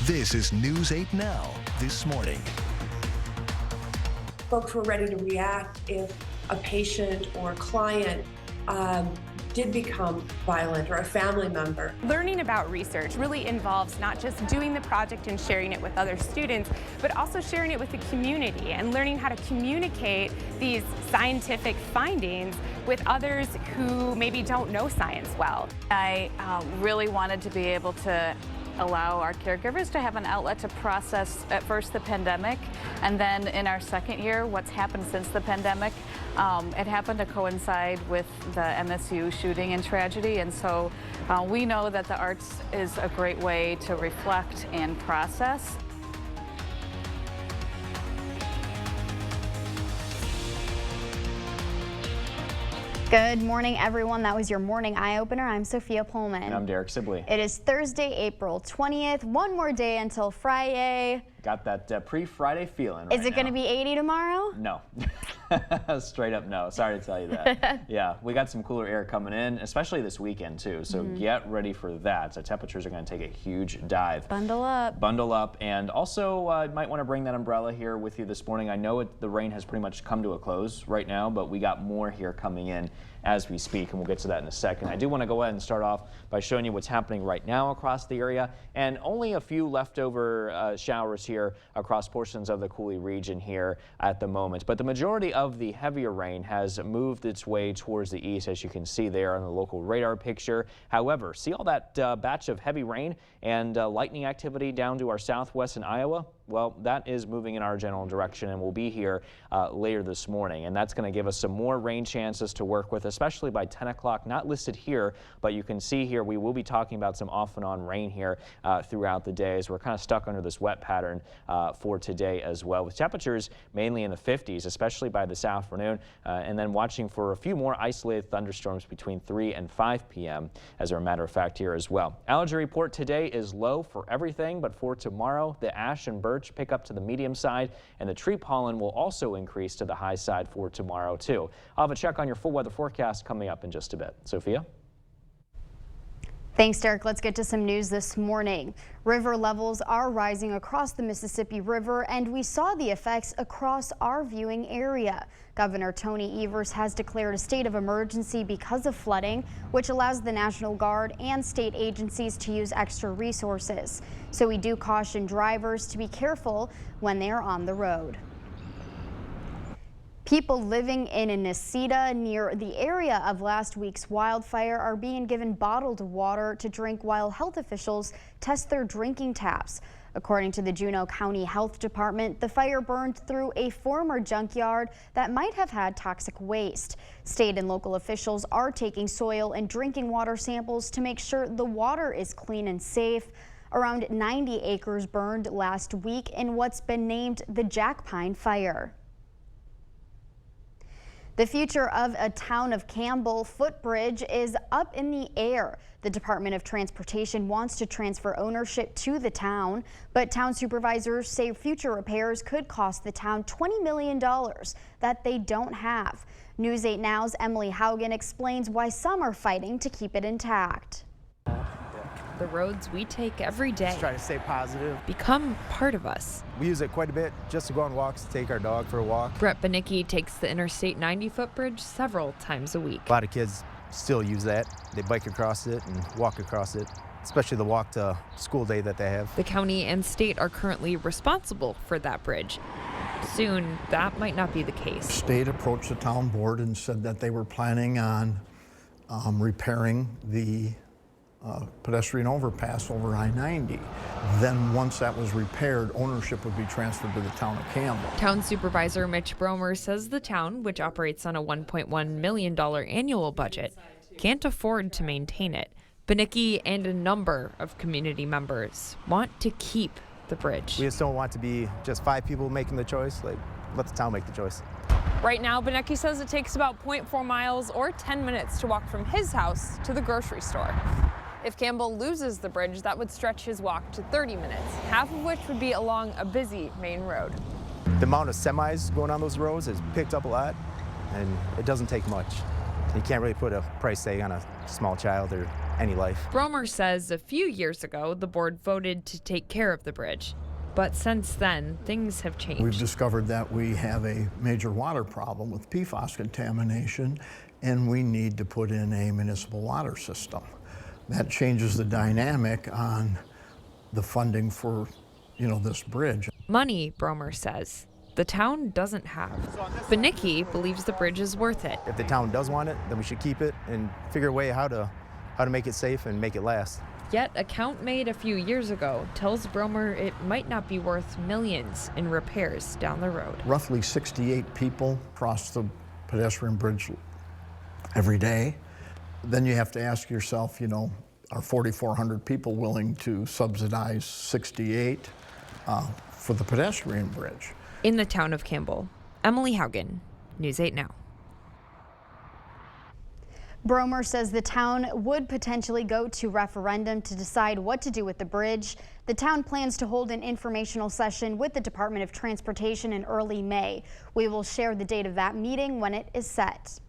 This is News 8 Now this morning. Folks were ready to react if a patient or client did become violent, or a family member. Learning about research really involves not just doing the project and sharing it with other students, but also sharing it with the community and learning how to communicate these scientific findings with others who maybe don't know science well. I really wanted to be able to allow our caregivers to have an outlet to process at first the pandemic, and then in our second year what's happened since the pandemic. It happened to coincide with the MSU shooting and tragedy, and so we know that the arts is a great way to reflect and process. Good morning, everyone. That was your morning eye-opener. I'm Sophia Pullman. And I'm Derek Sibley. It is Thursday, April 20th. One more day until Friday. Got that pre-Friday feeling right Is it going to be 80 tomorrow? No. Straight up no. Sorry to tell you that. Yeah, we got some cooler air coming in, especially this weekend too. So get ready for that. So temperatures are going to take a huge dive. Bundle up. Bundle up. And also might want to bring that umbrella here with you this morning. I know the rain has pretty much come to a close right now, but we got more here coming in as we speak, and we'll get to that in a second. I do want to go ahead and start off by showing you what's happening right now across the area, and only a few leftover showers here across portions of the Coulee region here at the moment. But the majority of the heavier rain has moved its way towards the east, as you can see there on the local radar picture. However, see all that batch of heavy rain and lightning activity down to our southwest in Iowa? Well, that is moving in our general direction and will be here later this morning. And that's going to give us some more rain chances to work with, especially by 10 o'clock. Not listed here, but you can see here we will be talking about some off and on rain here throughout the day, as we're kind of stuck under this wet pattern for today as well, with temperatures mainly in the 50s, especially by this afternoon, and then watching for a few more isolated thunderstorms between 3 and 5 p.m. as a matter of fact here as well. Allergy report today is low for everything, but for tomorrow, the ash and birch pick up to the medium side, and the tree pollen will also increase to the high side for tomorrow too. I'll have a check on your full weather forecast coming up in just a bit. Sophia? Thanks, Derek. Let's get to some news this morning. River levels are rising across the Mississippi River, and we saw the effects across our viewing area. Governor Tony Evers has declared a state of emergency because of flooding, which allows the National Guard and state agencies to use extra resources. So we do caution drivers to be careful when they are on the road. People living in Necedah near the area of last week's wildfire are being given bottled water to drink while health officials test their drinking taps. According to the Juneau County Health Department, the fire burned through a former junkyard that might have had toxic waste. State and local officials are taking soil and drinking water samples to make sure the water is clean and safe. Around 90 acres burned last week in what's been named the Jack Pine Fire. The future of a Town of Campbell footbridge is up in the air. The Department of Transportation wants to transfer ownership to the town, but town supervisors say future repairs could cost the town $20 million that they don't have. News 8 Now's Emily Haugen explains why some are fighting to keep it intact. The roads we take every day just try to stay positive. Become part of us. We use it quite a bit just to go on walks, to take our dog for a walk. Brett Benicki takes the Interstate 90 footbridge several times a week. A lot of kids still use that. They bike across it and walk across it, especially the walk to school day that they have. The county and state are currently responsible for that bridge. Soon, that might not be the case. State approached the town board and said that they were planning on repairing the pedestrian overpass over I-90. Then once that was repaired, ownership would be transferred to the town of Campbell. Town Supervisor Mitch Bromer says the town, which operates on a $1.1 million annual budget, can't afford to maintain it. Benicki and a number of community members want to keep the bridge. We just don't want to be just 5 people making the choice. Like, let the town make the choice. Right now, Benicki says it takes about 0.4 miles or 10 minutes to walk from his house to the grocery store. If Campbell loses the bridge, that would stretch his walk to 30 minutes, half of which would be along a busy main road. The amount of semis going on those roads has picked up a lot, and it doesn't take much. You can't really put a price tag on a small child or any life. Bromer says a few years ago, the board voted to take care of the bridge. But since then, things have changed. We've discovered that we have a major water problem with PFAS contamination, and we need to put in a municipal water system. That changes the dynamic on the funding for, this bridge. Money, Bromer says, the town doesn't have. Banicki believes the bridge is worth it. If the town does want it, then we should keep it and figure a way how to make it safe and make it last. Yet a count made a few years ago tells Bromer it might not be worth millions in repairs down the road. Roughly 68 people cross the pedestrian bridge every day. Then you have to ask yourself, are 4,400 people willing to subsidize 68 for the pedestrian bridge? In the town of Campbell, Emily Haugen, News 8 Now. Bromer says the town would potentially go to referendum to decide what to do with the bridge. The town plans to hold an informational session with the Department of Transportation in early May. We will share the date of that meeting when it is set.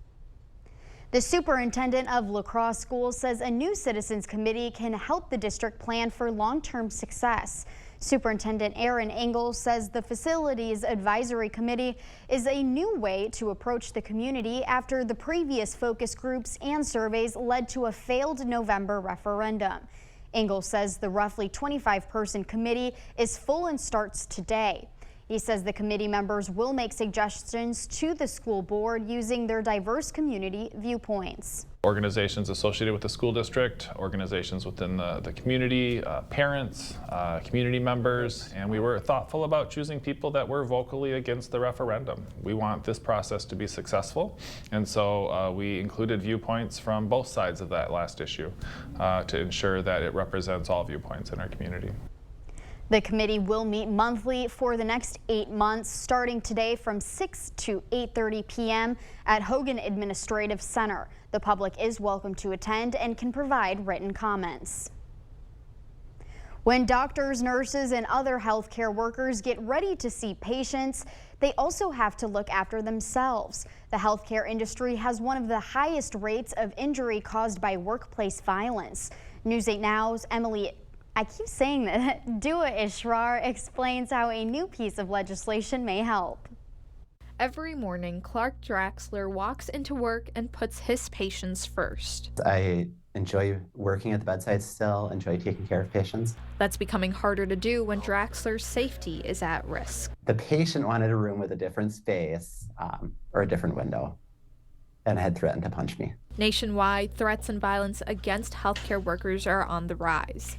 The superintendent of La Crosse Schools says a new citizens committee can help the district plan for long-term success. Superintendent Aaron Engel says the facilities advisory committee is a new way to approach the community after the previous focus groups and surveys led to a failed November referendum. Engel says the roughly 25-person committee is full and starts today. He says the committee members will make suggestions to the school board using their diverse community viewpoints. Organizations associated with the school district, organizations within the community, parents, community members, and we were thoughtful about choosing people that were vocally against the referendum. We want this process to be successful, and so we included viewpoints from both sides of that last issue to ensure that it represents all viewpoints in our community. The committee will meet monthly for the next 8 months, starting today from 6 to 8:30 p.m. at Hogan Administrative Center. The public is welcome to attend and can provide written comments. When doctors, nurses, and other healthcare workers get ready to see patients, they also have to look after themselves. The healthcare industry has one of the highest rates of injury caused by workplace violence. News 8 Now's Dua Ishrar explains how a new piece of legislation may help. Every morning, Clark Draxler walks into work and puts his patients first. I enjoy working at the bedside still, enjoy taking care of patients. That's becoming harder to do when Draxler's safety is at risk. The patient wanted a room with a different space or a different window and had threatened to punch me. Nationwide, threats and violence against healthcare workers are on the rise.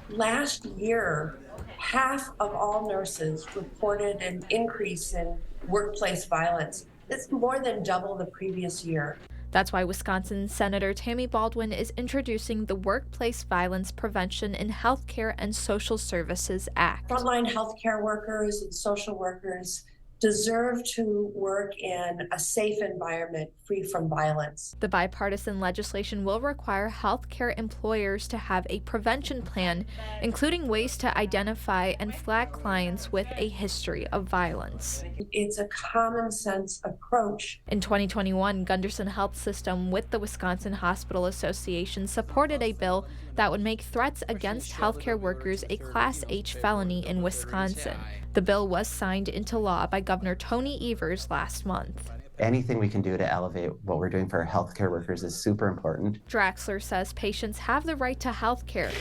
Last year, half of all nurses reported an increase in workplace violence. That's more than double the previous year. That's why Wisconsin Senator Tammy Baldwin is introducing the Workplace Violence Prevention in Healthcare and Social Services Act. Frontline healthcare workers and social workers deserve to work in a safe environment free from violence. The bipartisan legislation will require healthcare employers to have a prevention plan, including ways to identify and flag clients with a history of violence. It's a common sense approach. In 2021, Gunderson Health System with the Wisconsin Hospital Association supported a bill that would make threats against healthcare workers a Class H felony in Wisconsin. The bill was signed into law by Governor Tony Evers last month. Anything we can do to elevate what we're doing for our healthcare workers is super important. Draxler says patients have the right to healthcare,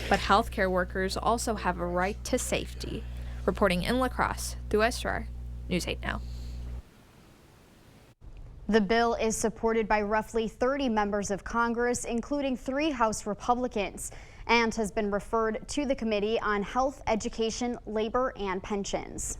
but healthcare workers also have a right to safety. Reporting in La Crosse, Dua Ishrar, News 8 Now. The bill is supported by roughly 30 members of Congress, including 3 House Republicans, and has been referred to the Committee on Health, Education, Labor, and Pensions.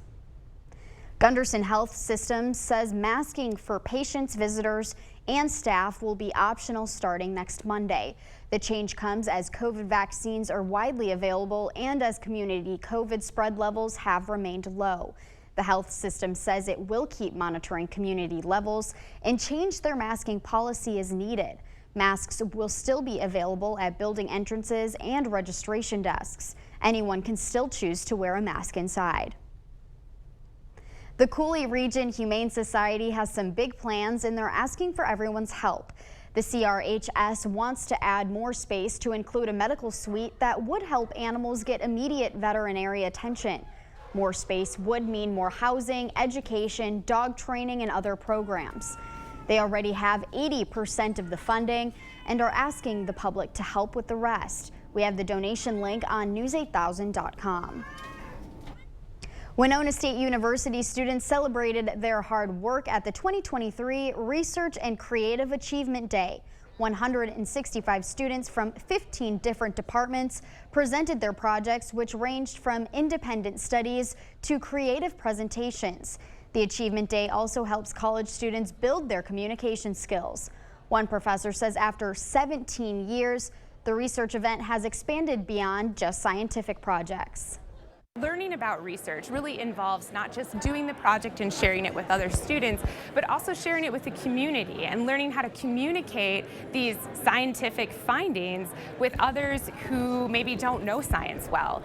Gunderson Health System says masking for patients, visitors, and staff will be optional starting next Monday. The change comes as COVID vaccines are widely available and as community COVID spread levels have remained low. The health system says it will keep monitoring community levels and change their masking policy as needed. Masks will still be available at building entrances and registration desks. Anyone can still choose to wear a mask inside. The Coulee Region Humane Society has some big plans and they're asking for everyone's help. The CRHS wants to add more space to include a medical suite that would help animals get immediate veterinary attention. More space would mean more housing, education, dog training, and other programs. They already have 80% of the funding and are asking the public to help with the rest. We have the donation link on news8000.com. Winona State University students celebrated their hard work at the 2023 Research and Creative Achievement Day. 165 students from 15 different departments presented their projects, which ranged from independent studies to creative presentations. The Achievement Day also helps college students build their communication skills. One professor says after 17 years, the research event has expanded beyond just scientific projects. Learning about research really involves not just doing the project and sharing it with other students, but also sharing it with the community and learning how to communicate these scientific findings with others who maybe don't know science well.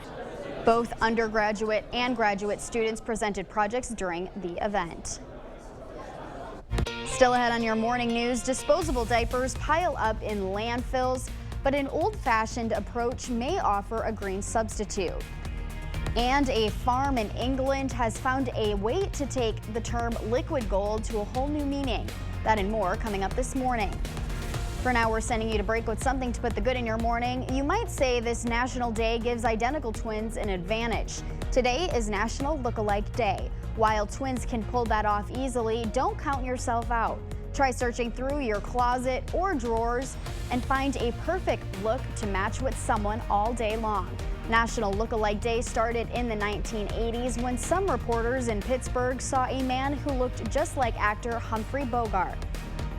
Both undergraduate and graduate students presented projects during the event. Still ahead on your morning news, disposable diapers pile up in landfills, but an old-fashioned approach may offer a green substitute. And a farm in England has found a way to take the term liquid gold to a whole new meaning. That and more coming up this morning. For now, we're sending you to break with something to put the good in your morning. You might say this National Day gives identical twins an advantage. Today is National Look-alike Day. While twins can pull that off easily, don't count yourself out. Try searching through your closet or drawers and find a perfect look to match with someone all day long. National Look-alike Day started in the 1980s when some reporters in Pittsburgh saw a man who looked just like actor Humphrey Bogart.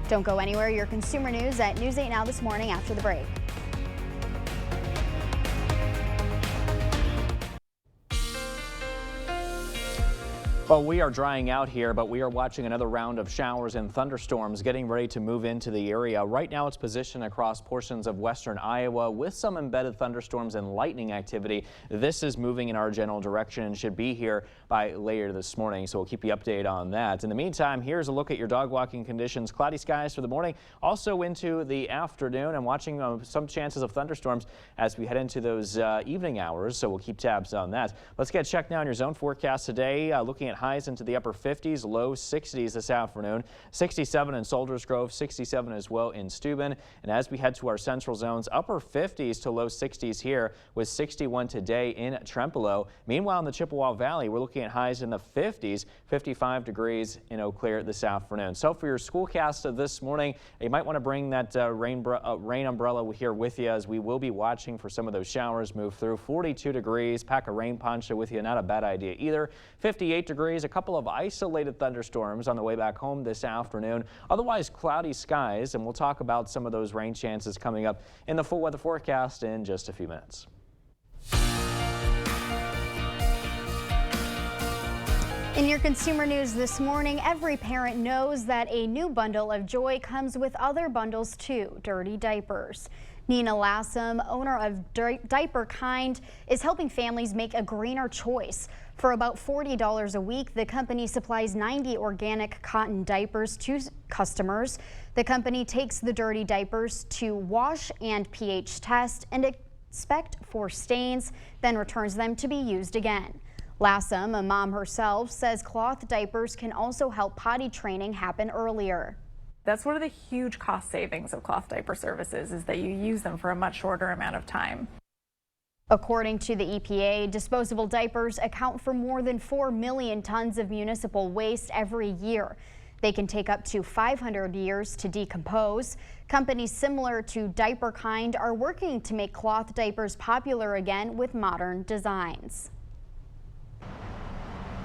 Don't go anywhere. Your consumer news at News 8 Now this morning after the break. Well, we are drying out here, but we are watching another round of showers and thunderstorms getting ready to move into the area. Right now, it's positioned across portions of western Iowa with some embedded thunderstorms and lightning activity. This is moving in our general direction and should be here by later this morning, so we'll keep you updated on that. In the meantime, here's a look at your dog walking conditions. Cloudy skies for the morning, also into the afternoon, and watching some chances of thunderstorms as we head into those evening hours, so we'll keep tabs on that. Let's get checked now on your zone forecast today, looking at highs into the upper 50s, low 60s this afternoon. 67 in Soldiers Grove, 67 as well in Steuben. And as we head to our central zones, upper 50s to low 60s here with 61 today in Trempealeau. Meanwhile, in the Chippewa Valley, we're looking at highs in the 50s, 55 degrees in Eau Claire this afternoon. So for your schoolcast this morning, you might want to bring that rain umbrella here with you, as we will be watching for some of those showers move through. 42 degrees, pack a rain poncho with you, not a bad idea either. 58 degrees, a couple of isolated thunderstorms on the way back home this afternoon. Otherwise, cloudy skies, and we'll talk about some of those rain chances coming up in the full weather forecast in just a few minutes. In your consumer news this morning, every parent knows that a new bundle of joy comes with other bundles too, dirty diapers. Nina Lassam, owner of Diaper Kind, is helping families make a greener choice. For about $40 a week, the company supplies 90 organic cotton diapers to customers. The company takes the dirty diapers to wash and pH test and inspect for stains, then returns them to be used again. Lassam, a mom herself, says cloth diapers can also help potty training happen earlier. That's one of the huge cost savings of cloth diaper services, is that you use them for a much shorter amount of time. According to the EPA, disposable diapers account for more than 4 million tons of municipal waste every year. They can take up to 500 years to decompose. Companies similar to Diaper Kind are working to make cloth diapers popular again with modern designs.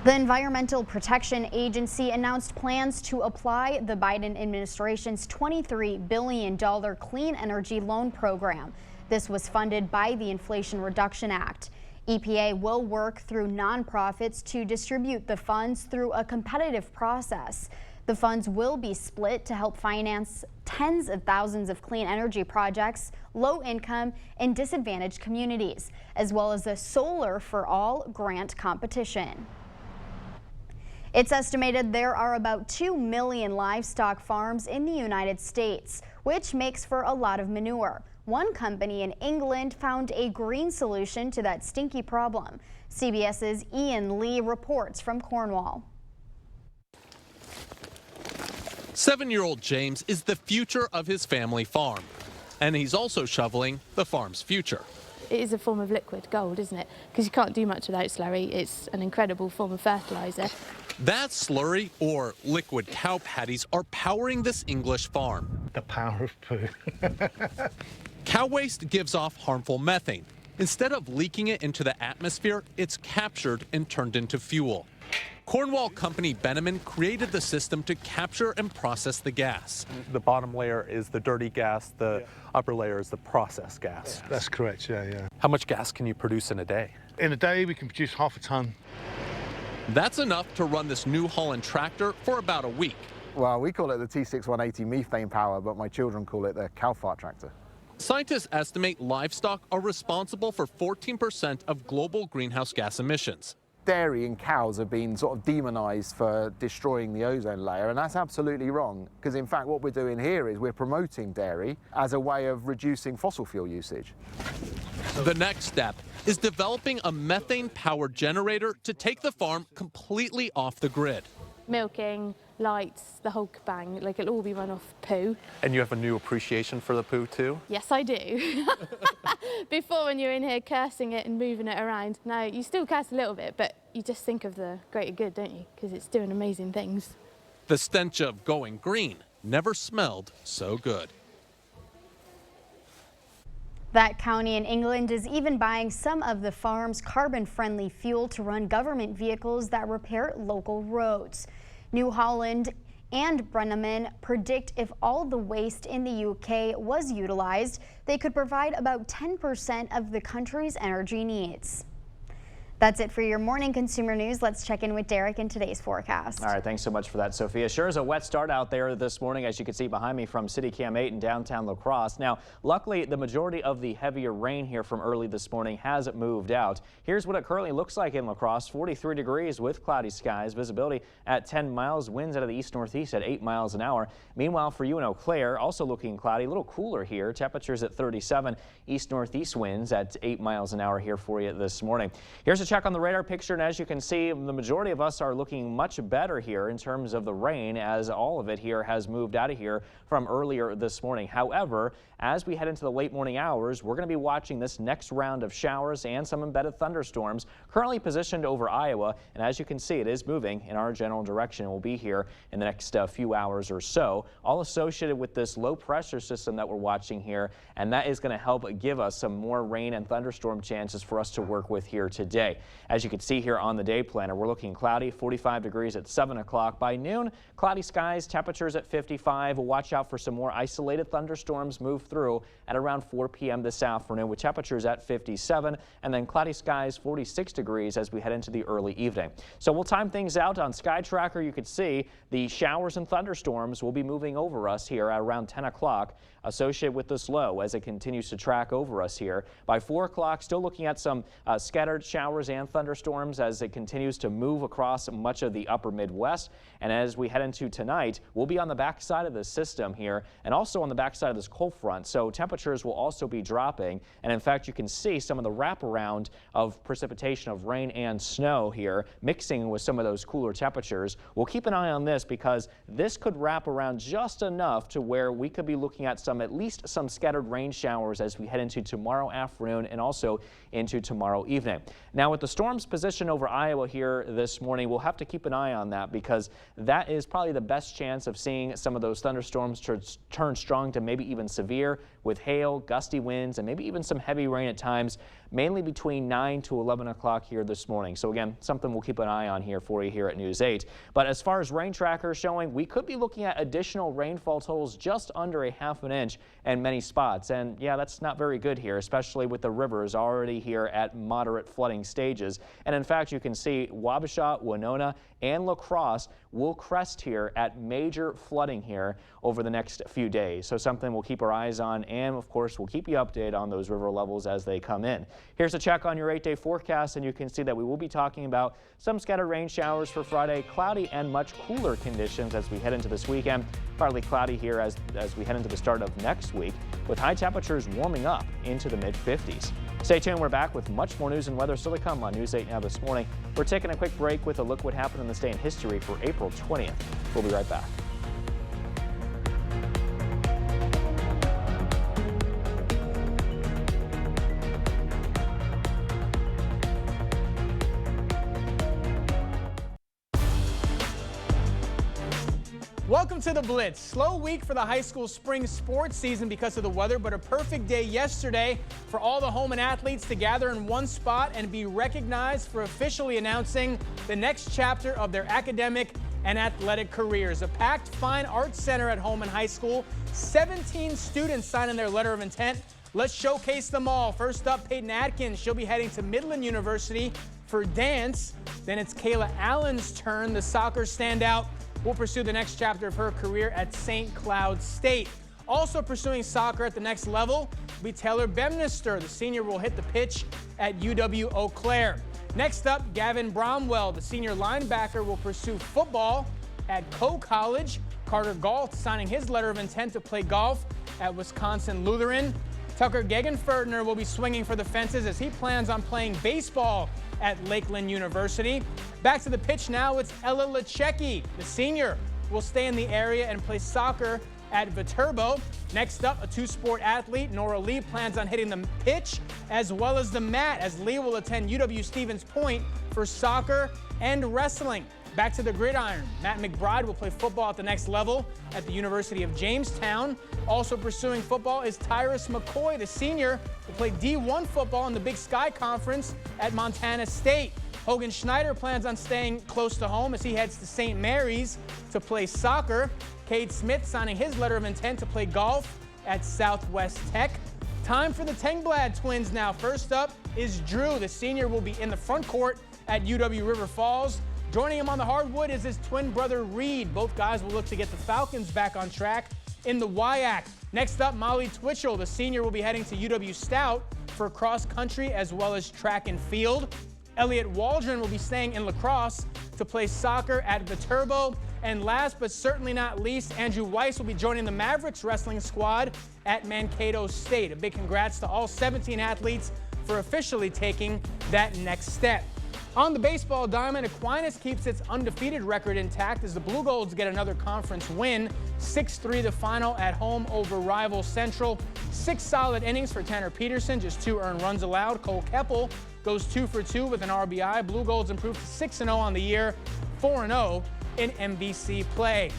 The Environmental Protection Agency announced plans to apply the Biden administration's $23 billion clean energy loan program. This was funded by the Inflation Reduction Act. EPA will work through nonprofits to distribute the funds through a competitive process. The funds will be split to help finance tens of thousands of clean energy projects, low-income and disadvantaged communities, as well as the Solar for All grant competition. It's estimated there are about 2 million livestock farms in the United States, which makes for a lot of manure. One company in England found a green solution to that stinky problem. CBS's Ian Lee reports from Cornwall. 7-year-old James is the future of his family farm, and he's also shoveling the farm's future. It is a form of liquid gold, isn't it? Because you can't do much without slurry. It's an incredible form of fertilizer. That slurry, or liquid cow patties, are powering this English farm. The power of poo. Cow waste gives off harmful methane. Instead of leaking it into the atmosphere, it's captured and turned into fuel. Cornwall company Bennamann created the system to capture and process the gas. The bottom layer is the dirty gas, the upper layer is the processed gas. That's correct, yeah. How much gas can you produce in a day? In a day, we can produce half a ton. That's enough to run this New Holland tractor for about a week. Well, we call it the T6180 methane power, but my children call it the cow fart tractor. Scientists estimate livestock are responsible for 14% of global greenhouse gas emissions. Dairy and cows have been sort of demonized for destroying the ozone layer, and that's absolutely wrong, because in fact what we're doing here is we're promoting dairy as a way of reducing fossil fuel usage. The next step is developing a methane-powered generator to take the farm completely off the grid. Milking, lights, the whole bang, like it'll all be run off poo. And you have a new appreciation for the poo too? Yes, I do. Before, when you're in here cursing it and moving it around, now you still curse a little bit, but you just think of the greater good, don't you? Because it's doing amazing things. The stench of going green never smelled so good. That county in England is even buying some of the farm's carbon-friendly fuel to run government vehicles that repair local roads. New Holland and Bennamann predict if all the waste in the UK was utilized, they could provide about 10% of the country's energy needs. That's it for your morning consumer news. Let's check in with Derek in today's forecast. All right, thanks so much for that, Sophia. Sure is a wet start out there this morning, as you can see behind me from City Cam 8 in downtown La Crosse. Now, luckily, the majority of the heavier rain here from early this morning has moved out. Here's what it currently looks like in La Crosse: 43 degrees with cloudy skies, visibility at 10 miles, winds out of the east-northeast at 8 miles an hour. Meanwhile, for you in Eau Claire, also looking cloudy, a little cooler here. Temperatures at 37, east-northeast winds at 8 miles an hour here for you this morning. Here's a check on the radar picture, and as you can see, the majority of us are looking much better here in terms of the rain, as all of it here has moved out of here from earlier this morning. However, as we head into the late morning hours, we're going to be watching this next round of showers and some embedded thunderstorms currently positioned over Iowa, and as you can see, it is moving in our general direction. It will be here in the next few hours or so, all associated with this low pressure system that we're watching here, and that is going to help give us some more rain and thunderstorm chances for us to work with here today. As you can see here on the day planner, we're looking cloudy, 45 degrees at 7 o'clock. By noon, cloudy skies, temperatures at 55. Watch out for some more isolated thunderstorms move through at around 4 p.m. this afternoon, with temperatures at 57, and then cloudy skies, 46 degrees as we head into the early evening. So we'll time things out on Sky Tracker. You can see the showers and thunderstorms will be moving over us here at around 10 o'clock, associated with this low as it continues to track over us here. By 4 o'clock, still looking at some scattered showers and thunderstorms as it continues to move across much of the upper Midwest. And as we head into tonight, we'll be on the backside of the system here and also on the backside of this cold front. So temperatures will also be dropping. And in fact, you can see some of the wraparound of precipitation of rain and snow here mixing with some of those cooler temperatures. We'll keep an eye on this because this could wrap around just enough to where we could be looking at at least some scattered rain showers as we head into tomorrow afternoon and also into tomorrow evening. Now, with the storm's position over Iowa here this morning, we'll have to keep an eye on that because that is probably the best chance of seeing some of those thunderstorms turn strong to maybe even severe, with hail, gusty winds, and maybe even some heavy rain at times, mainly between 9 to 11 o'clock here this morning. So again, something we'll keep an eye on here for you here at News 8. But as far as rain trackers showing, we could be looking at additional rainfall totals just under a ½ an inch in many spots. And yeah, that's not very good here, especially with the rivers already here at moderate flooding stages. And in fact, you can see Wabasha, Winona, and La Crosse will crest here at major flooding here over the next few days. So something we'll keep our eyes on, and of course we'll keep you updated on those river levels as they come in. Here's a check on your 8-day forecast, and you can see that we will be talking about some scattered rain showers for Friday, cloudy and much cooler conditions as we head into this weekend. Partly cloudy here as we head into the start of next week, with high temperatures warming up into the mid-50s. Stay tuned. We're back with much more news and weather still to come on News 8 Now this morning. We're taking a quick break with a look what happened in this day in history for April 20th. We'll be right back. Welcome to the Blitz. Slow week for the high school spring sports season because of the weather, but a perfect day yesterday for all the Holmen athletes to gather in one spot and be recognized for officially announcing the next chapter of their academic and athletic careers. A packed fine arts center at Holmen High School. 17 students signing their letter of intent. Let's showcase them all. First up, Peyton Atkins. She'll be heading to Midland University for dance. Then it's Kayla Allen's turn. The soccer standout will pursue the next chapter of her career at St. Cloud State. Also pursuing soccer at the next level will be Taylor Bemnister. The senior will hit the pitch at UW Eau Claire. Next up, Gavin Bromwell, the senior linebacker, will pursue football at Coe College. Carter Galt signing his letter of intent to play golf at Wisconsin Lutheran. Tucker Gegenferdner will be swinging for the fences as he plans on playing baseball at Lakeland University. Back to the pitch now, it's Ella Lechecki. The senior will stay in the area and play soccer at Viterbo. Next up, a two-sport athlete, Nora Lee, plans on hitting the pitch as well as the mat as Lee will attend UW-Stevens Point for soccer and wrestling. Back to the gridiron, Matt McBride will play football at the next level at the University of Jamestown. Also pursuing football is Tyrus McCoy. The senior will play D1 football in the Big Sky Conference at Montana State. Hogan Schneider plans on staying close to home as he heads to St. Mary's to play soccer. Cade Smith signing his letter of intent to play golf at Southwest Tech. Time for the Tengblad twins now. First up is Drew. The senior will be in the front court at UW River Falls. Joining him on the hardwood is his twin brother Reed. Both guys will look to get the Falcons back on track in the WIAC. Next up, Molly Twitchell. The senior will be heading to UW Stout for cross country as well as track and field. Elliot Waldron will be staying in lacrosse to play soccer at Viterbo. And last but certainly not least, Andrew Weiss will be joining the Mavericks wrestling squad at Mankato State. A big congrats to all 17 athletes for officially taking that next step. On the baseball diamond, Aquinas keeps its undefeated record intact as the Blue Golds get another conference win. 6-3 the final at home over rival Central. 6 solid innings for Tanner Peterson, just 2 earned runs allowed. Cole Keppel goes 2 for 2 with an RBI. Blue Golds improved to 6-0 on the year, 4-0 in MVC play.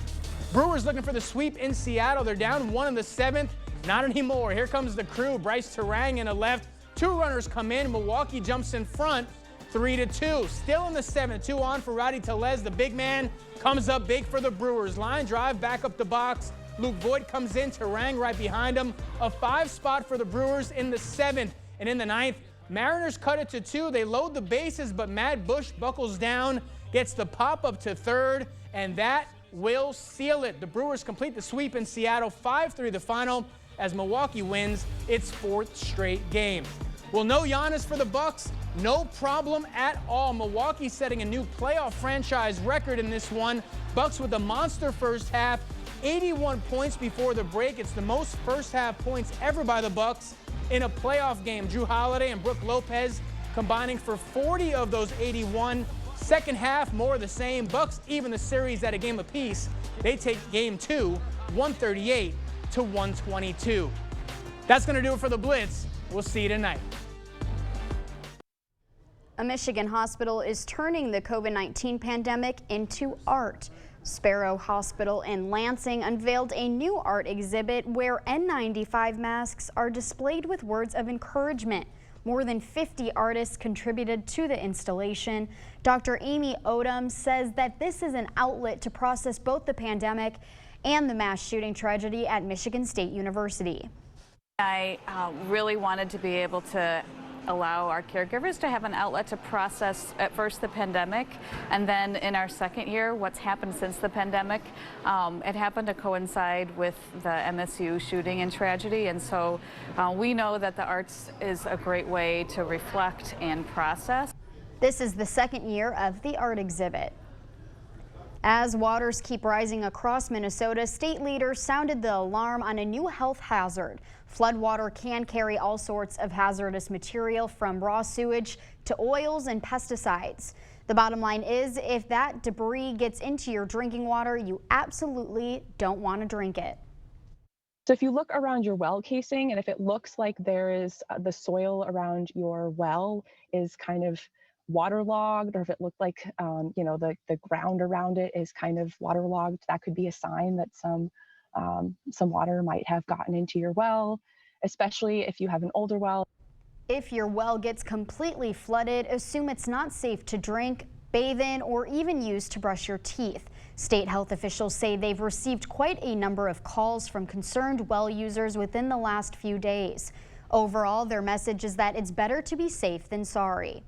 Brewers looking for the sweep in Seattle. They're down 1 in the 7th. Not anymore. Here comes the crew. Bryce Terang in the left. 2 runners come in. Milwaukee jumps in front. 3-2. Still in the 7th. 2 on for Rowdy Tellez. The big man comes up big for the Brewers. Line drive back up the box. Luke Voigt comes in. Terang right behind him. A 5 spot for the Brewers in the 7th. And in the 9th, Mariners cut it to 2. They load the bases, but Matt Bush buckles down, gets the pop up to third, and that will seal it. The Brewers complete the sweep in Seattle. 5-3 the final as Milwaukee wins its 4th straight game. Well, no Giannis for the Bucks. No problem at all. Milwaukee setting a new playoff franchise record in this one. Bucks with a monster first half, 81 points before the break. It's the most first half points ever by the Bucks in a playoff game. Drew Holiday and Brook Lopez combining for 40 of those 81. Second half, more of the same. Bucks even the series at a game apiece. They take game 2, 138-122. That's going to do it for the Blitz. We'll see you tonight. A Michigan hospital is turning the COVID-19 pandemic into art. Sparrow Hospital in Lansing unveiled a new art exhibit where N95 masks are displayed with words of encouragement. More than 50 artists contributed to the installation. Dr. Amy Odom says that this is an outlet to process both the pandemic and the mass shooting tragedy at Michigan State University. I really wanted to be able to allow our caregivers to have an outlet to process at first the pandemic, and then in our second year, what's happened since the pandemic. It happened to coincide with the MSU shooting and tragedy, and so we know that the arts is a great way to reflect and process. This is the second year of the art exhibit. As waters keep rising across Minnesota, state leaders sounded the alarm on a new health hazard. Floodwater can carry all sorts of hazardous material from raw sewage to oils and pesticides. The bottom line is, if that debris gets into your drinking water, you absolutely don't want to drink it. So if you look around your well casing, and if it looks like there is the soil around your well is kind of waterlogged, or if it looked like the ground around it is kind of waterlogged, that could be a sign that some water might have gotten into your well, especially if you have an older well. If your well gets completely flooded, assume it's not safe to drink, bathe in, or even use to brush your teeth. State health officials say they've received quite a number of calls from concerned well users within the last few days. Overall, their message is that it's better to be safe than sorry.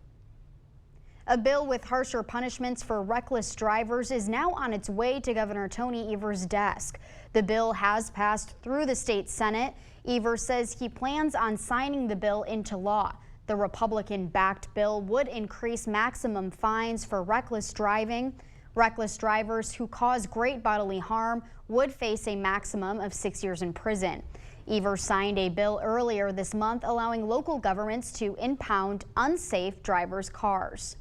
A bill with harsher punishments for reckless drivers is now on its way to Governor Tony Evers' desk. The bill has passed through the state Senate. Evers says he plans on signing the bill into law. The Republican-backed bill would increase maximum fines for reckless driving. Reckless drivers who cause great bodily harm would face a maximum of 6 years in prison. Evers signed a bill earlier this month allowing local governments to impound unsafe drivers' cars.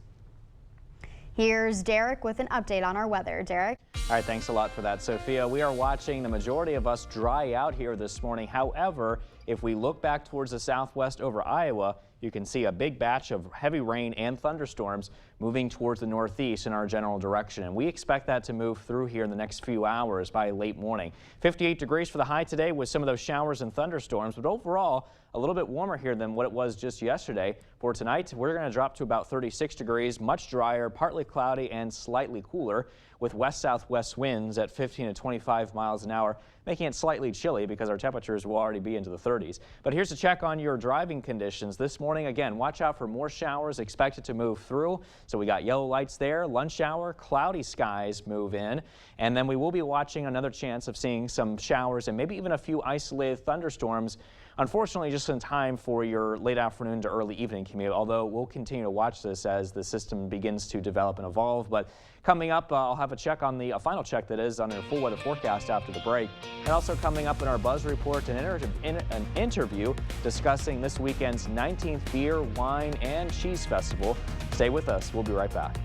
Here's Derek with an update on our weather. Derek? All right, thanks a lot for that, Sophia. We are watching the majority of us dry out here this morning. However, if we look back towards the southwest over Iowa, you can see a big batch of heavy rain and thunderstorms moving towards the northeast in our general direction. And we expect that to move through here in the next few hours by late morning. 58 degrees for the high today with some of those showers and thunderstorms, but overall a little bit warmer here than what it was just yesterday. For tonight, we're going to drop to about 36 degrees, much drier, partly cloudy and slightly cooler with west-southwest winds at 15 to 25 miles an hour, making it slightly chilly because our temperatures will already be into the 30s. But here's a check on your driving conditions this morning. Again, watch out for more showers expected to move through. So we got yellow lights there, lunch hour, cloudy skies move in, and then we will be watching another chance of seeing some showers and maybe even a few isolated thunderstorms. Unfortunately, just in time for your late afternoon to early evening commute, although we'll continue to watch this as the system begins to develop and evolve. But coming up, I'll have a check on a final check that is on our full weather forecast after the break. And also coming up in our Buzz Report, an interview discussing this weekend's 19th Beer, Wine, and Cheese Festival. Stay with us. We'll be right back.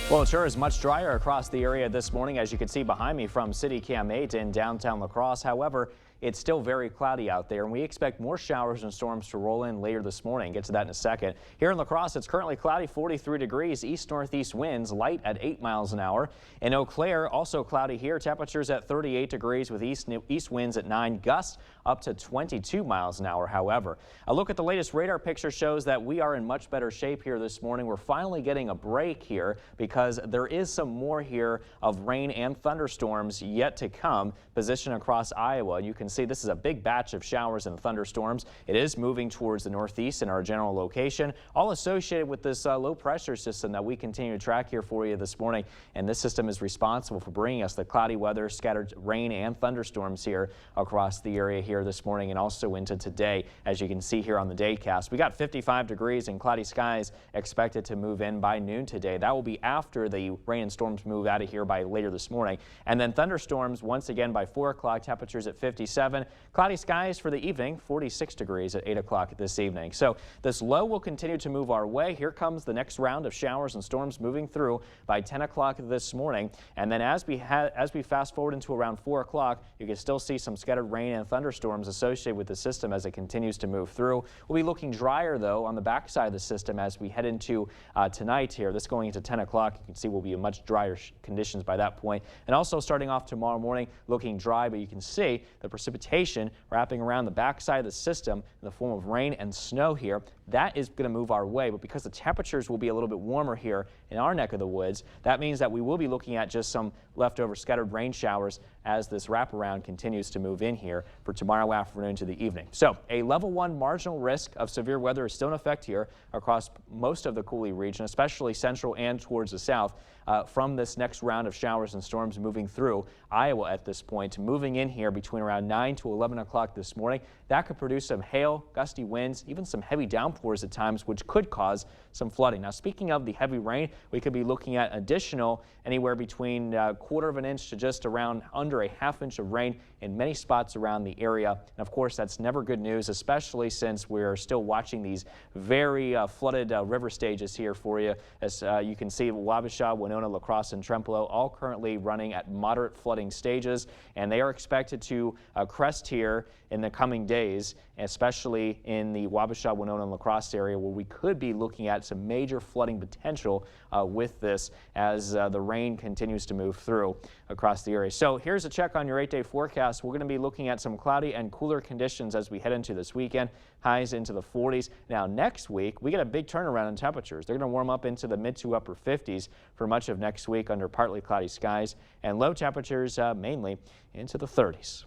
Well, it sure is much drier across the area this morning, as you can see behind me from City Cam 8 in downtown La Crosse. However, it's still very cloudy out there, and we expect more showers and storms to roll in later this morning. Get to that in a second. Here in La Crosse, it's currently cloudy, 43 degrees, east-northeast winds, light at 8 miles an hour. In Eau Claire, also cloudy here, temperatures at 38 degrees with east winds at 9, gusts up to 22 miles an hour. However, a look at the latest radar picture shows that we are in much better shape here this morning. We're finally getting a break here because there is some more here of rain and thunderstorms yet to come, positioned across Iowa. You can see this is a big batch of showers and thunderstorms. It is moving towards the northeast in our general location, all associated with this low pressure system that we continue to track here for you this morning. And this system is responsible for bringing us the cloudy weather, scattered rain and thunderstorms here across the area here this morning and also into today. As you can see here on the daycast, we got 55 degrees and cloudy skies expected to move in by noon today. That will be after the rain and storms move out of here by later this morning. And then thunderstorms once again by 4 o'clock, temperatures at 57. Cloudy skies for the evening, 46 degrees at 8 o'clock this evening. So this low will continue to move our way. Here comes the next round of showers and storms moving through by 10 o'clock this morning. And then as we fast forward into around 4 o'clock, you can still see some scattered rain and thunderstorms associated with the system as it continues to move through. We'll be looking drier, though, on the backside of the system as we head into tonight here. This going into 10 o'clock, you can see will be in much drier conditions by that point. And also starting off tomorrow morning, looking dry, but you can see the precipitation wrapping around the backside of the system in the form of rain and snow here. That is going to move our way, but because the temperatures will be a little bit warmer here in our neck of the woods, that means that we will be looking at just some leftover scattered rain showers as this wraparound continues to move in here for tomorrow afternoon to the evening. So a level 1 marginal risk of severe weather is still in effect here across most of the Coulee region, especially central and towards the south, from this next round of showers and storms moving through Iowa at this point, moving in here between around 9 to 11 o'clock this morning. That could produce some hail, gusty winds, even some heavy downpours at times, which could cause some flooding. Now, speaking of the heavy rain, we could be looking at additional anywhere between a quarter of an inch to just around under a half inch of rain in many spots around the area. And of course, that's never good news, especially since we're still watching these very flooded river stages here for you. As you can see, Wabasha, Winona, La Crosse, and Trempealeau all currently running at moderate flooding stages, and they are expected to crest here in the coming days, especially in the Wabasha, Winona, and La Crosse area, where we could be looking at some major flooding potential with this as the rain continues to move through across the area. So here's a check on your 8-day forecast. We're going to be looking at some cloudy and cooler conditions as we head into this weekend, highs into the 40s. Now next week, we get a big turnaround in temperatures. They're going to warm up into the mid to upper 50s for much of next week under partly cloudy skies, and low temperatures mainly into the 30s.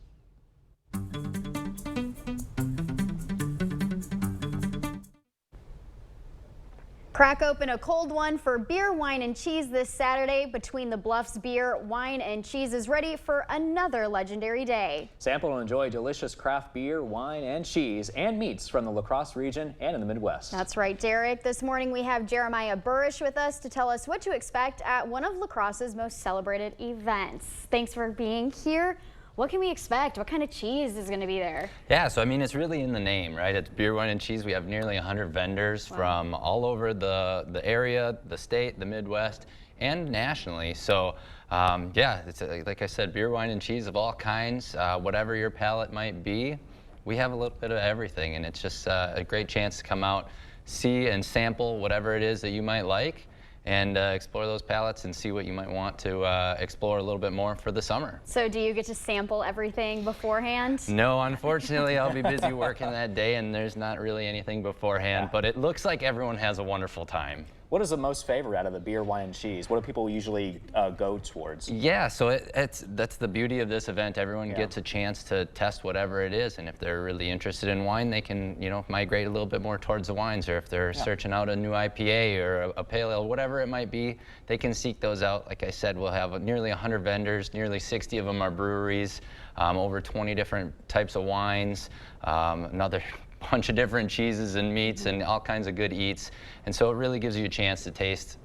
Crack open a cold one for beer, wine, and cheese this Saturday. Between the Bluffs Beer, Wine, and Cheese is ready for another legendary day. Sample and enjoy delicious craft beer, wine, and cheese, and meats from the La Crosse region and in the Midwest. That's right, Derek. This morning we have Jeremiah Burrish with us to tell us what to expect at one of La Crosse's most celebrated events. Thanks for being here. What can we expect? What kind of cheese is going to be there? Yeah, so I mean, it's really in the name, right? It's beer, wine, and cheese. We have nearly 100 vendors from all over the area, the state, the Midwest, and nationally. So yeah, it's like I said, beer, wine, and cheese of all kinds, whatever your palate might be. We have a little bit of everything, and it's just a great chance to come out, see and sample whatever it is that you might like, and explore those palettes and see what you might want to explore a little bit more for the summer. So do you get to sample everything beforehand? No, unfortunately, I'll be busy working that day, and there's not really anything beforehand, but it looks like everyone has a wonderful time. What is the most favorite out of the beer, wine, and cheese? What do people usually go towards? Yeah, so that's the beauty of this event. Everyone gets a chance to test whatever it is, and if they're really interested in wine, they can, migrate a little bit more towards the wines, or if they're searching out a new IPA or a pale ale, whatever it might be, they can seek those out. Like I said, we'll have nearly 100 vendors, nearly 60 of them are breweries, over 20 different types of wines, another bunch of different cheeses and meats and all kinds of good eats. And so it really gives you a chance to taste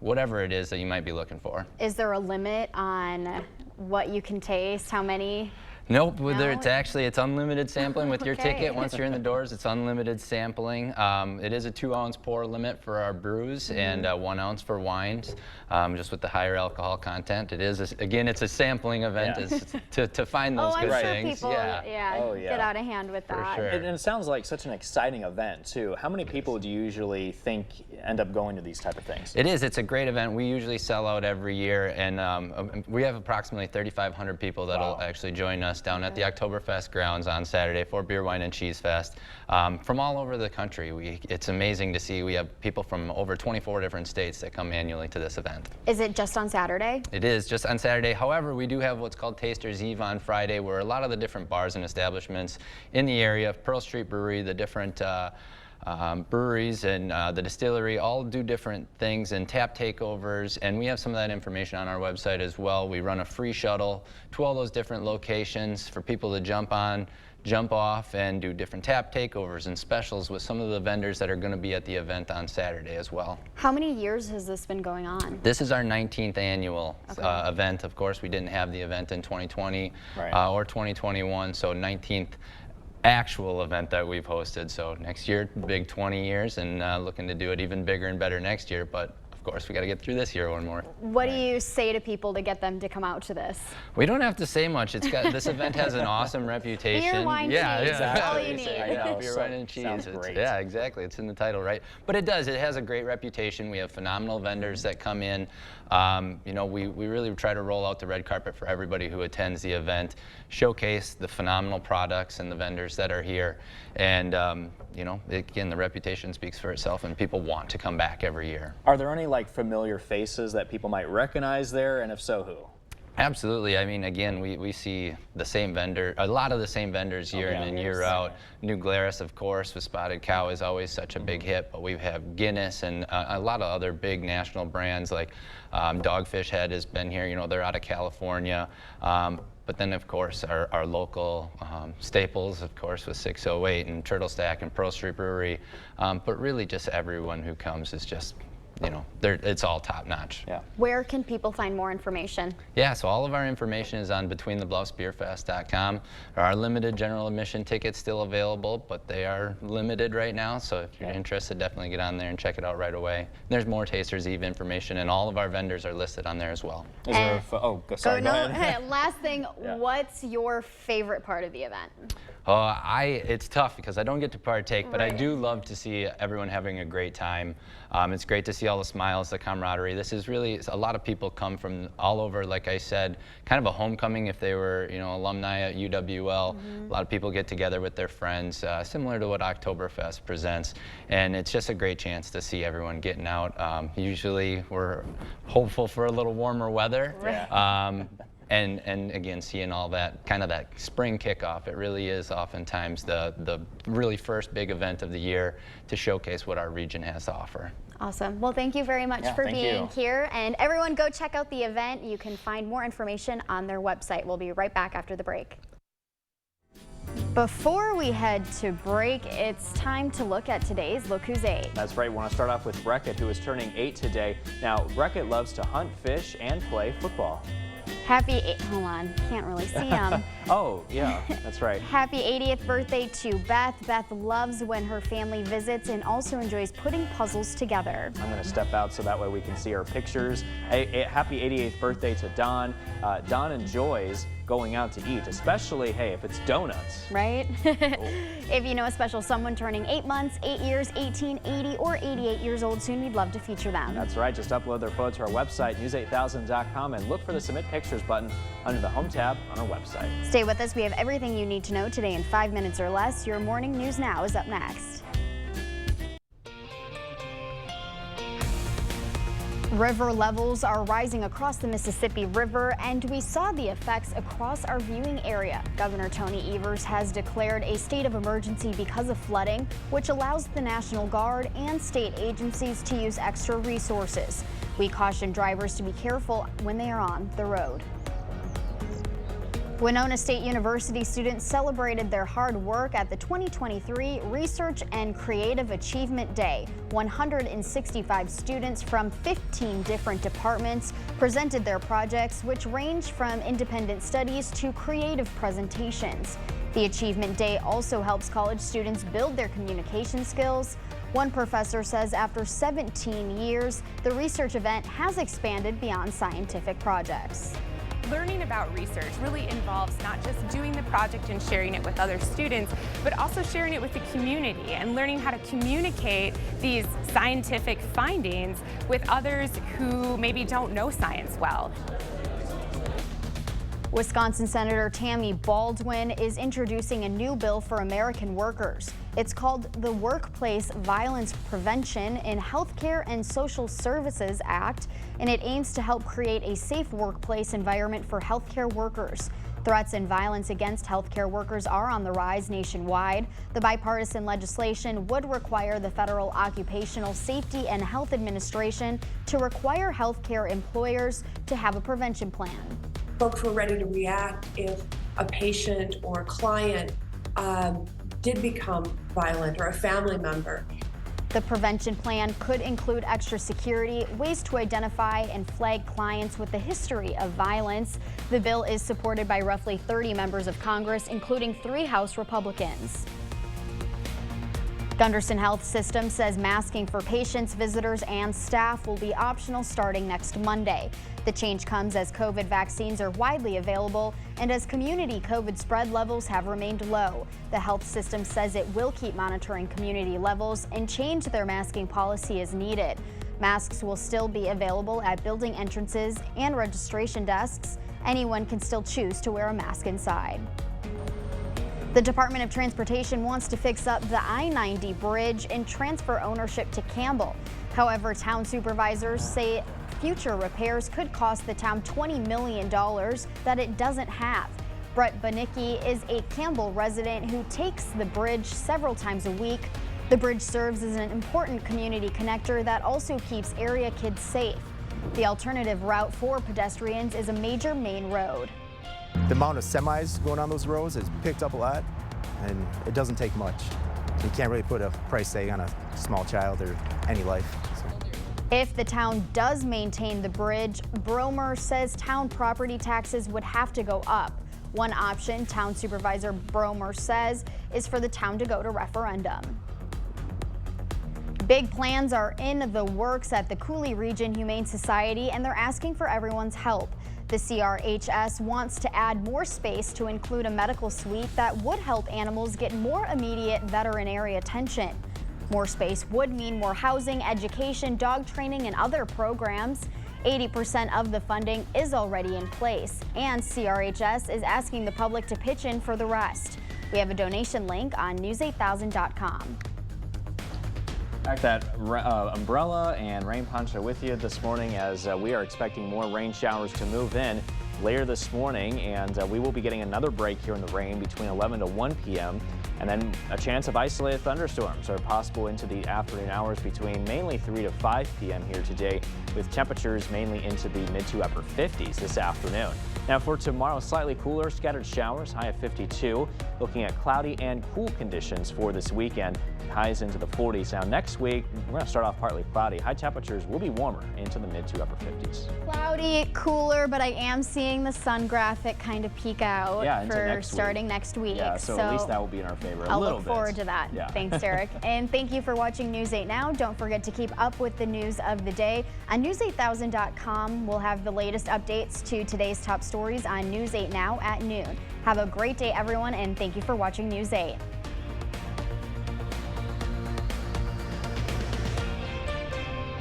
whatever it is that you might be looking for. Is there a limit on what you can taste? How many? Nope, it's unlimited sampling with your ticket. Once you're in the doors, it's unlimited sampling. It is a 2-ounce pour limit for our brews and 1 ounce for wines, just with the higher alcohol content. It is, again, it's a sampling event to find those good things. People, get out of hand with that. For sure. And it sounds like such an exciting event, too. How many people do you usually think end up going to these type of things? It is. It's a great event. We usually sell out every year, and we have approximately 3,500 people that'll actually join us down at the Oktoberfest grounds on Saturday for Beer, Wine, and Cheese Fest from all over the country. It's amazing to see. We have people from over 24 different states that come annually to this event. Is it just on Saturday? It is just on Saturday. However, we do have what's called Taster's Eve on Friday, where a lot of the different bars and establishments in the area, Pearl Street Brewery, the different breweries and the distillery all do different things and tap takeovers, and we have some of that information on our website as well. We run a free shuttle to all those different locations for people to jump on, jump off, and do different tap takeovers and specials with some of the vendors that are going to be at the event on Saturday as well. How many years has this been going on? This is our 19th annual event. Of course, we didn't have the event in 2020 or 2021, so 19th actual event that we've hosted. So next year, big 20 years, and looking to do it even bigger and better next year. But of course, we got to get through this year one more. What do you say to people to get them to come out to this? We don't have to say much. It's got this event has an awesome reputation. Beer, wine, cheese. That's all you need. Beer, wine, and cheese. Yeah, exactly. It's in the title, right? But it does. It has a great reputation. We have phenomenal vendors that come in. We really try to roll out the red carpet for everybody who attends the event, showcase the phenomenal products and the vendors that are here, and again, the reputation speaks for itself, and people want to come back every year. Are there any familiar faces that people might recognize there, and if so, who? Absolutely. I mean, again, we see the same vendor, a lot of the same vendors year in and year out. New Glarus, of course, with Spotted Cow is always such a big hit, but we have Guinness and a lot of other big national brands like Dogfish Head has been here. You know, they're out of California. But then, of course, our local staples, of course, with 608 and Turtle Stack and Pearl Street Brewery. But really just everyone who comes is just, you know, it's all top notch. Yeah. Where can people find more information? Yeah, so all of our information is on BetweenTheBluffsBeerFest.com. There are limited general admission tickets still available, but they are limited right now. So if you're interested, definitely get on there and check it out right away. There's more Tasters Eve information, and all of our vendors are listed on there as well. Is there sorry, go ahead. Last thing, what's your favorite part of the event? It's tough because I don't get to partake, but I do love to see everyone having a great time. It's great to see all the smiles, the camaraderie. This is really, a lot of people come from all over, like I said, kind of a homecoming if they were, you know, alumni at UWL. A lot of people get together with their friends, similar to what Oktoberfest presents. And it's just a great chance to see everyone getting out. Usually we're hopeful for a little warmer weather. And again, seeing all that, kind of that spring kickoff, it really is oftentimes the really first big event of the year to showcase what our region has to offer. Awesome. Well, thank you very much for being here. And everyone go check out the event. You can find more information on their website. We'll be right back after the break. Before we head to break, it's time to look at today's Look Who's 8. That's right. We want to start off with Breckett, who is turning 8 today. Now, Breckett loves to hunt, fish, and play football. Hold on, can't really see him. Oh, yeah, that's right. Happy 80th birthday to Beth. Beth loves when her family visits and also enjoys putting puzzles together. I'm going to step out so that way we can see her pictures. Happy 88th birthday to Don. Don enjoys going out to eat, especially, hey, if it's donuts. Right? If you know a special someone turning 8 months, 8 years, 18, 80, or 88 years old soon, we'd love to feature them. That's right. Just upload their photo to our website, news8000.com, and look for the Submit Pictures button under the Home tab on our website. Stay with us. We have everything you need to know today in 5 minutes or less. Your Morning News Now is up next. River levels are rising across the Mississippi River, and we saw the effects across our viewing area. Governor Tony Evers has declared a state of emergency because of flooding, which allows the National Guard and state agencies to use extra resources. We caution drivers to be careful when they are on the road. Winona State University students celebrated their hard work at the 2023 Research and Creative Achievement Day. 165 students from 15 different departments presented their projects, which ranged from independent studies to creative presentations. The Achievement Day also helps college students build their communication skills. One professor says after 17 years, the research event has expanded beyond scientific projects. Learning about research really involves not just doing the project and sharing it with other students, but also sharing it with the community and learning how to communicate these scientific findings with others who maybe don't know science well. Wisconsin Senator Tammy Baldwin is introducing a new bill for American workers. It's called the Workplace Violence Prevention in Healthcare and Social Services Act, and it aims to help create a safe workplace environment for healthcare workers. Threats and violence against healthcare workers are on the rise nationwide. The bipartisan legislation would require the Federal Occupational Safety and Health Administration to require healthcare employers to have a prevention plan. Folks were ready to react if a patient or a client did become violent, or a family member. The prevention plan could include extra security, ways to identify and flag clients with a history of violence. The bill is supported by roughly 30 members of Congress, including 3 House Republicans. Gunderson Health System says masking for patients, visitors, and staff will be optional starting next Monday. The change comes as COVID vaccines are widely available and as community COVID spread levels have remained low. The health system says it will keep monitoring community levels and change their masking policy as needed. Masks will still be available at building entrances and registration desks. Anyone can still choose to wear a mask inside. The Department of Transportation wants to fix up the I-90 bridge and transfer ownership to Campbell. However, town supervisors say future repairs could cost the town $20 million that it doesn't have. Brett Banicki is a Campbell resident who takes the bridge several times a week. The bridge serves as an important community connector that also keeps area kids safe. The alternative route for pedestrians is a major main road. The amount of semis going on those roads has picked up a lot, and it doesn't take much. You can't really put a price tag on a small child or any life. If the town does maintain the bridge, Bromer says town property taxes would have to go up. One option, Town Supervisor Bromer says, is for the town to go to referendum. Big plans are in the works at the Coulee Region Humane Society, and they're asking for everyone's help. The CRHS wants to add more space to include a medical suite that would help animals get more immediate veterinary attention. More space would mean more housing, education, dog training, and other programs. 80% of the funding is already in place, and CRHS is asking the public to pitch in for the rest. We have a donation link on news8000.com. That umbrella and rain punch are with you this morning as we are expecting more rain showers to move in later this morning, and we will be getting another break here in the rain between 11 to 1 p.m. And then a chance of isolated thunderstorms are possible into the afternoon hours between mainly 3 to 5 p.m. here today, with temperatures mainly into the mid to upper 50s this afternoon. Now for tomorrow, slightly cooler, scattered showers, high of 52. Looking at cloudy and cool conditions for this weekend, highs into the 40s. Now next week, we're going to start off partly cloudy. High temperatures will be warmer into the mid to upper 50s. Cloudy, cooler, but I am seeing the sun graphic kind of peak out for starting next week. Yeah, so at least that will be in our favor I'll look forward to that. Yeah. Thanks, Derek. And thank you for watching News 8 Now. Don't forget to keep up with the news of the day. On news8000.com, we'll have the latest updates to today's top stories on News 8 Now at noon. Have a great day, everyone, and thank you for watching News 8.